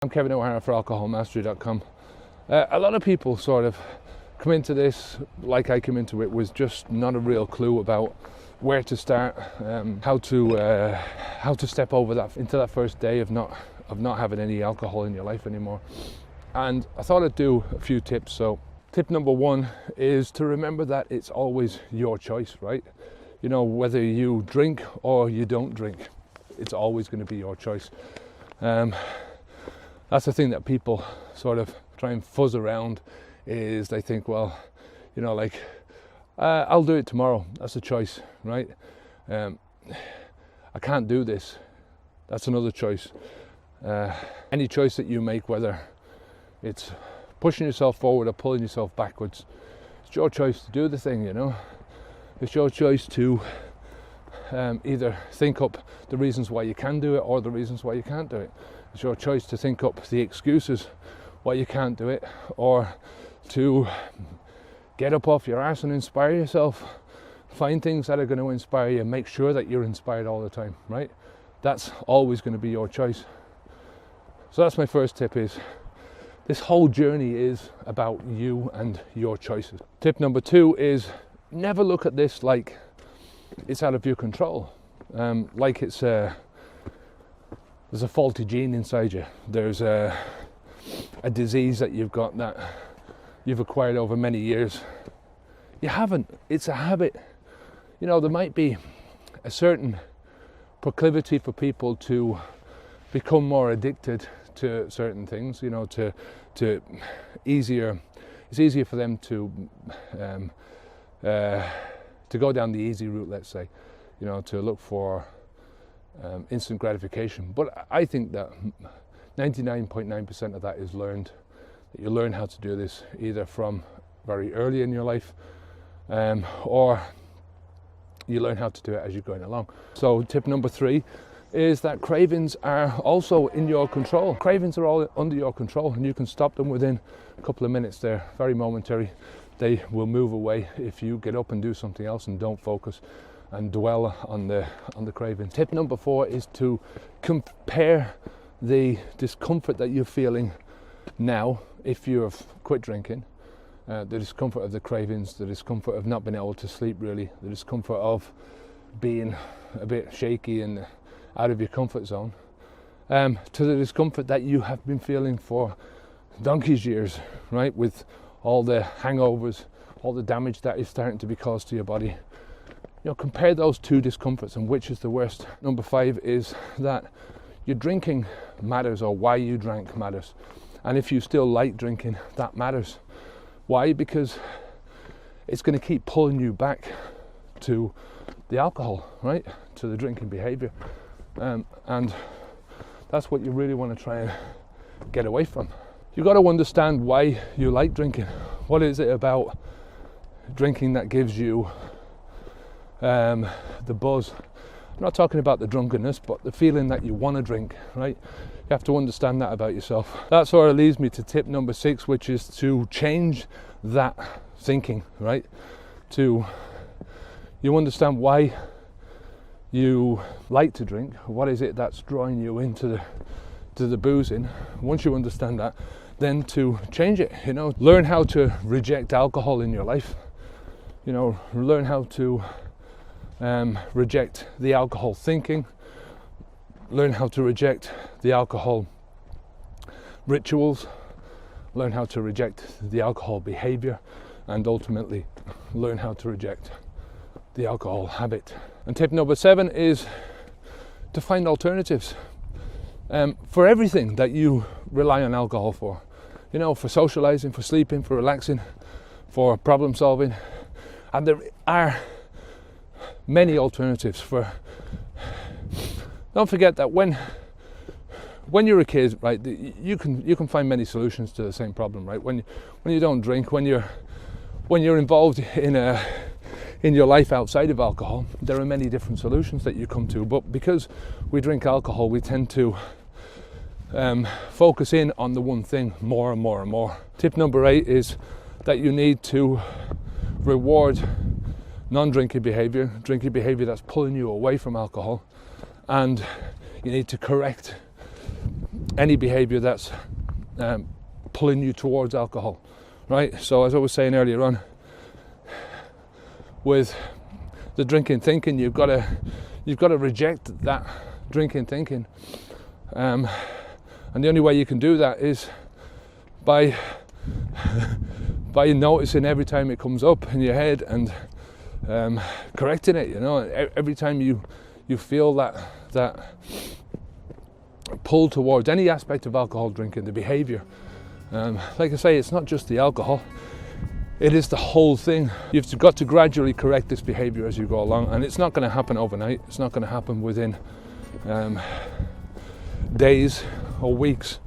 I'm Kevin O'Hara for alcoholmastery.com. A lot of people sort of come into this, like I came into it, with just not a real clue about where to start, how to step over that into that first day of not having any alcohol in your life anymore. And I thought I'd do a few tips. So tip number one is to remember that it's always your choice, right? You know, whether you drink or you don't drink, it's always going to be your choice. That's the thing that people sort of try and fuzz around, is they think, well, you know, like, I'll do it tomorrow. That's a choice, right? I can't do this. That's another choice. Any choice that you make, whether it's pushing yourself forward or pulling yourself backwards, it's your choice to do the thing, you know. It's your choice to either think up the reasons why you can do it or the reasons why you can't do it. It's your choice to think up the excuses why you can't do it, or to get up off your arse and inspire yourself. Find things that are going to inspire you. Make sure that you're inspired all the time, right? That's always going to be your choice. So that's my first tip, is this whole journey is about you and your choices. Tip number two is never look at this like it's out of your control. Like it's there's a faulty gene inside you. There's a disease that you've got that you've acquired over many years. You haven't. It's a habit. You know, there might be a certain proclivity for people to become more addicted to certain things. You know, it's easier for them to go down the easy route, let's say. You know, to look for instant gratification. But I think that 99.9% of that is learned. That you learn how to do this either from very early in your life, or you learn how to do it as you're going along. So tip number three is that cravings are also in your control. Cravings are all under your control, and you can stop them within a couple of minutes. They're very momentary. They will move away if you get up and do something else and don't focus and dwell on the craving. Tip number four is to compare the discomfort that you're feeling now, if you have quit drinking, the discomfort of the cravings, the discomfort of not being able to sleep really, the discomfort of being a bit shaky and out of your comfort zone, to the discomfort that you have been feeling for donkey's years, right? With all the hangovers, all the damage that is starting to be caused to your body. You know, compare those two discomforts and which is the worst. Number five is that your drinking matters, or why you drank matters. And if you still like drinking, that matters. Why? Because it's going to keep pulling you back to the alcohol, right? To the drinking behavior. And that's what you really want to try and get away from. You've got to understand why you like drinking. What is it about drinking that gives you the buzz? I'm not talking about the drunkenness, but the feeling that you want to drink, right? You have to understand that about yourself. That sort of leads me to tip number six, which is to change that thinking, right? You understand why you like to drink. What is it that's drawing you into the boozing? Once you understand that, then to change it, you know, learn how to reject alcohol in your life. You know, learn how to reject the alcohol thinking, learn how to reject the alcohol rituals, learn how to reject the alcohol behavior, and ultimately learn how to reject the alcohol habit. And tip number seven is to find alternatives for everything that you rely on alcohol for. You know, for socializing, for sleeping, for relaxing, for problem solving. And there are many alternatives for. Don't forget that when you're a kid, right, you can find many solutions to the same problem, right? When you don't drink, when you're involved in your life outside of alcohol, there are many different solutions that you come to. But because we drink alcohol, we tend to focus in on the one thing more and more and more. Tip number 8 is that you need to reward non-drinking behavior, drinking behavior that's pulling you away from alcohol, and you need to correct any behavior that's pulling you towards alcohol, right? So as I was saying earlier on, with the drinking thinking, you've got to reject that drinking thinking, and the only way you can do that is by noticing every time it comes up in your head and correcting it. Every time you feel that pull towards any aspect of alcohol drinking, the behavior. Like I say, it's not just the alcohol, it is the whole thing. You've got to gradually correct this behavior as you go along, and it's not going to happen overnight. It's not going to happen within days or weeks.